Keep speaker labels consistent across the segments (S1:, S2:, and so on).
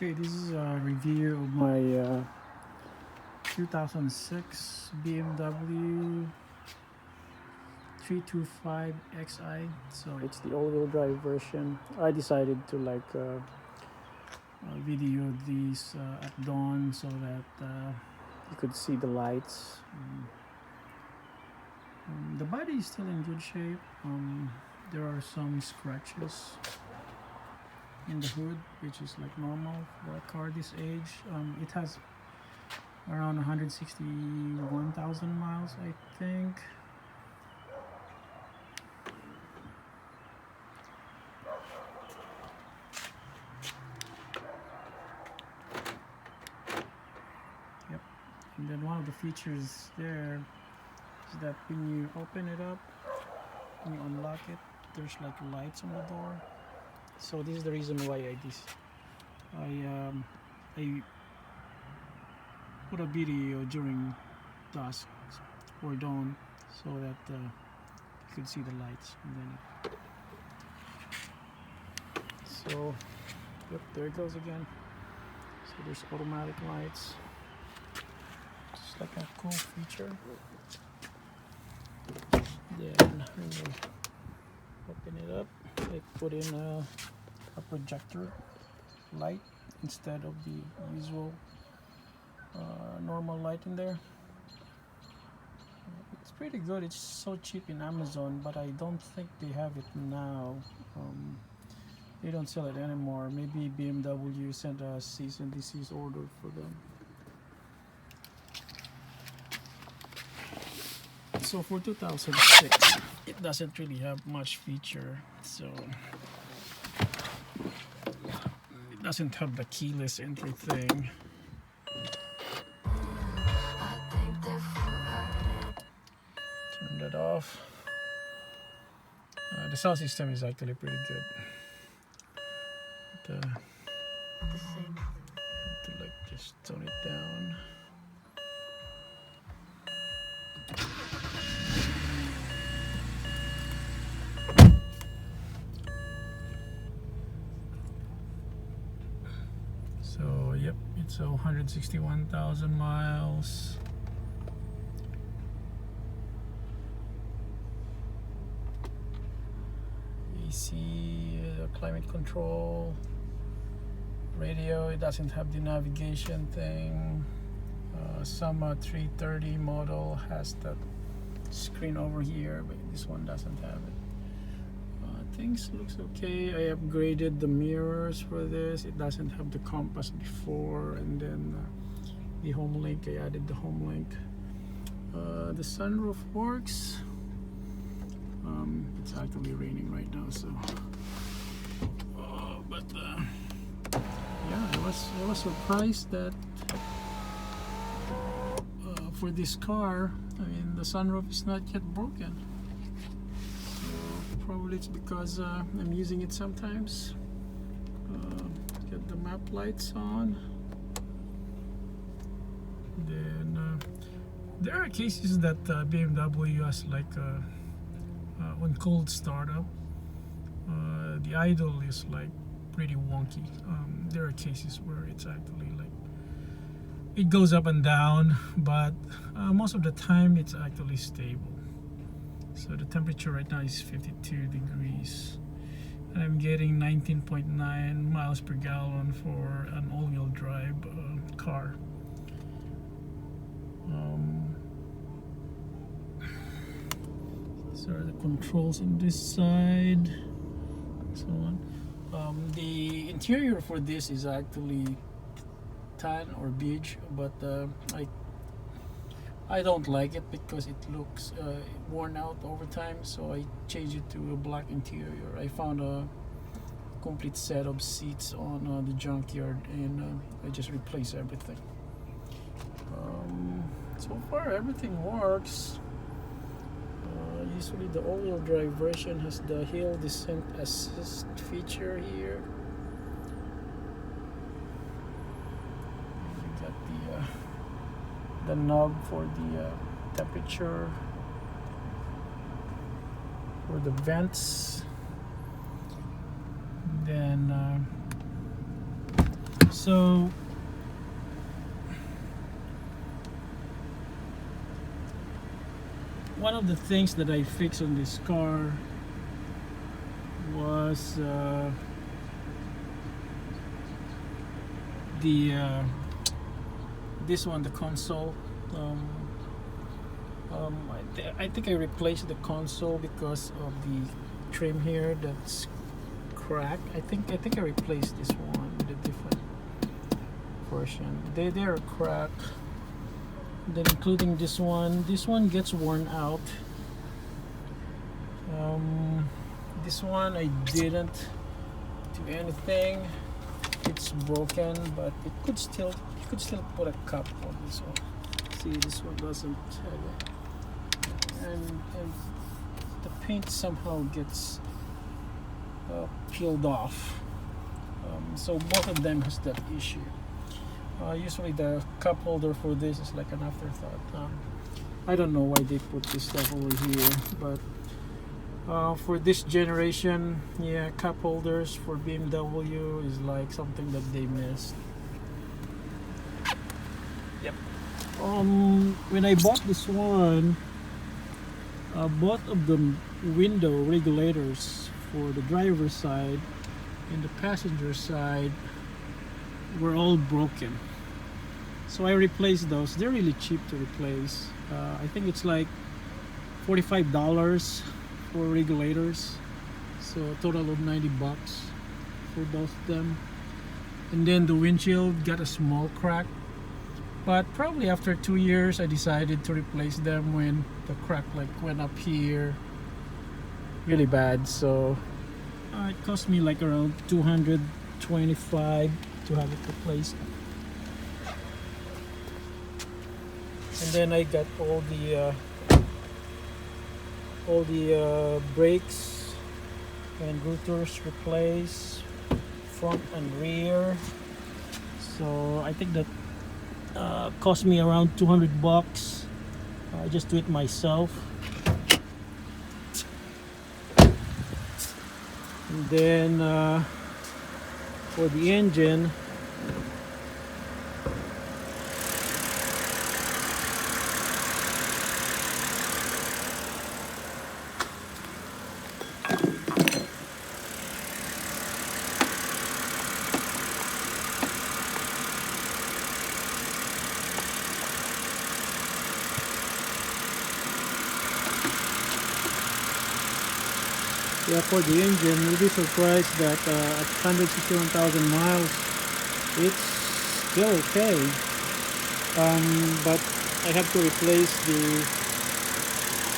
S1: Okay, this is a review of my 2006 BMW 325xi. So it's the all-wheel drive version. I decided to video these at dawn so that you could see the lights. The body is still in good shape. There are some scratches in the hood, which is like normal for a car this age. It has around 161,000 miles, I think. Yep. And then one of the features there is that when you open it up, when you unlock it, there's like lights on the door. So this is the reason why I put a video during dusk or dawn so that you could see the lights. And then so yep, there it goes again. So there's automatic lights, just like a cool feature. Then when you open it up, I put in a projector light instead of the usual normal light in there. It's pretty good. It's so cheap in Amazon, but I don't think they have it now. They don't sell it anymore. Maybe BMW sent a cease and desist order for them. So for 2006, it doesn't really have much feature. So it doesn't have the keyless entry thing. Turn that off. The sound system is actually pretty good. But, to like just tone it down. So yep, it's 161,000 miles. AC, climate control, radio. It doesn't have the navigation thing. Some 330 model has that screen over here, but this one doesn't have it. Things looks okay. I upgraded the mirrors for this. It doesn't have the compass before, and then the home link, I added the home link. The sunroof works. It's actually raining right now, so yeah, I was surprised that for this car, I mean, the sunroof is not yet broken. Probably it's because I'm using it sometimes. Get the map lights on. Then there are cases that BMW has like on cold startup, the idle is like pretty wonky. There are cases where it's actually like it goes up and down, but most of the time it's actually stable. So the temperature right now is 52 degrees, and I'm getting 19.9 miles per gallon for an all-wheel drive car. So the controls on this side, so on. The interior for this is actually tan or beige, but I don't like it because it looks worn out over time, so I changed it to a black interior. I found a complete set of seats on the junkyard, and I just replaced everything. So far everything works. Usually the all-wheel drive version has the hill descent assist feature here. You got the knob for the temperature, for the vents. Then So one of the things that I fixed on this car was this one, the console. I think I replaced the console because of the trim here that's cracked. I think I replaced this one with a different version. They're cracked. Then including this one gets worn out. This one I didn't do anything. It's broken, but you could still put a cap on this one. See, this one doesn't have it, and the paint somehow gets peeled off. So both of them has that issue. Usually the cup holder for this is like an afterthought. I don't know why they put this stuff over here, but for this generation, yeah, cup holders for BMW is like something that they missed. Yep. When I bought this one, both of the window regulators for the driver's side and the passenger side were all broken. So I replaced those. They're really cheap to replace. I think it's like $45 for regulators, so a total of $90 for both of them. And then the windshield got a small crack, but probably after 2 years I decided to replace them when the crack like went up here really bad. So it cost me like around $225 to have it replaced. And then I got all the brakes and rotors replaced, front and rear. So I think that cost me around $200. I just do it myself. And then for the engine, for the engine, you'll be surprised that at 161,000 miles, it's still okay. But I have to replace the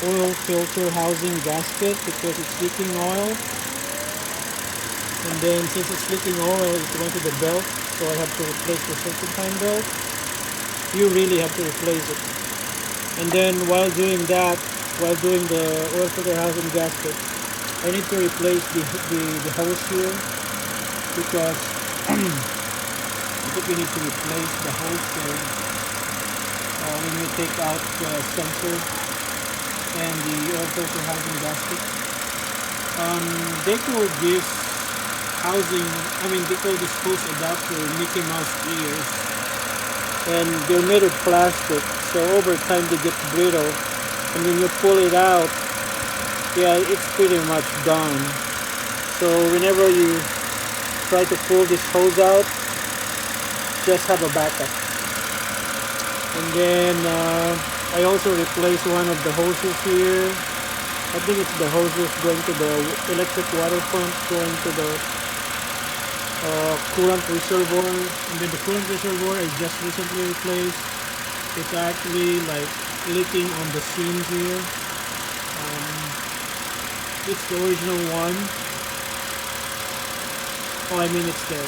S1: oil filter housing gasket because it's leaking oil. And then since it's leaking oil, it's going to the belt, so I have to replace the serpentine belt. You really have to replace it. And then while doing that, while doing the oil filter housing gasket, I need to replace the hose here because I think we need to replace the hose there when you take out the sensor and the oil filter housing gasket. They call this housing, they call this hose adapter Mickey Mouse ears, and they're made of plastic, so over time they get brittle, and when you pull it out, yeah, it's pretty much done. So whenever you try to pull this hose out, just have a backup. And then I also replaced one of the hoses here. I think it's the hoses going to the electric water pump, going to the coolant reservoir. And then the coolant reservoir I just recently replaced. It's actually like leaking on the seams here. It's the original one. It's the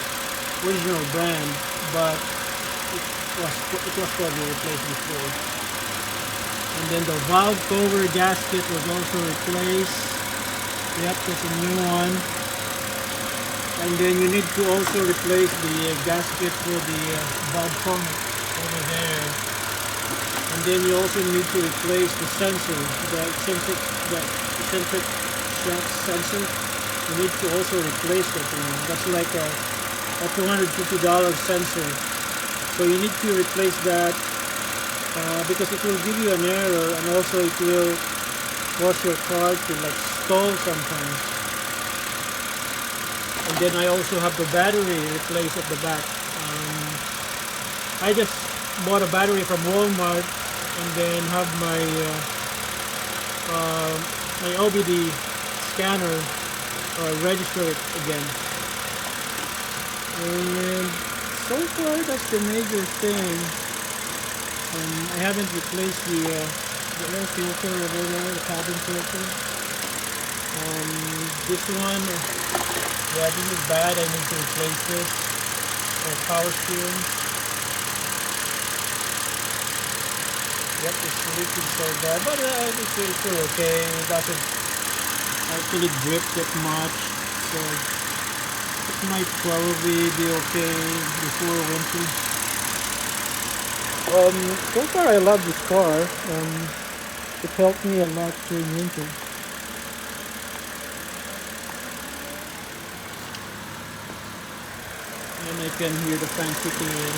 S1: original brand, but it was probably replaced before. And then the valve cover gasket was also replaced. Yep, that's a new one. And then you need to also replace the gasket for the valve pump over there. And then you also need to replace the sensor, the eccentric shock sensor. You need to also replace that one. That's like a
S2: a $250 sensor. So you need to replace that because it will give you an error, and also it will cause your car to like stall sometimes. And then I also have the battery replaced at the back. I just bought a battery from Walmart and then have my my AWD scanner register it again. And so far that's the major thing. I haven't replaced the air filter over there, the cabin filter. This one, yeah, this is bad. I need to replace this. Power steering. Yep, it's leaking so bad, but it's still okay. It doesn't actually drip that much, so it might probably be okay before winter. So far I love this car. It helped me a lot during winter. And I can hear the fan kicking in.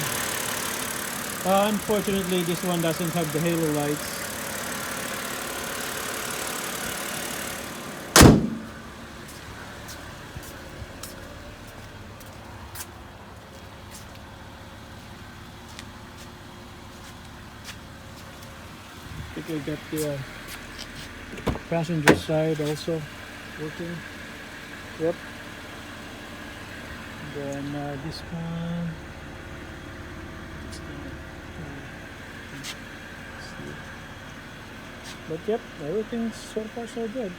S2: Unfortunately, this one doesn't have the halo lights. I think we got the passenger side also working. Yep. And then this one. But yep, everything's so far so good.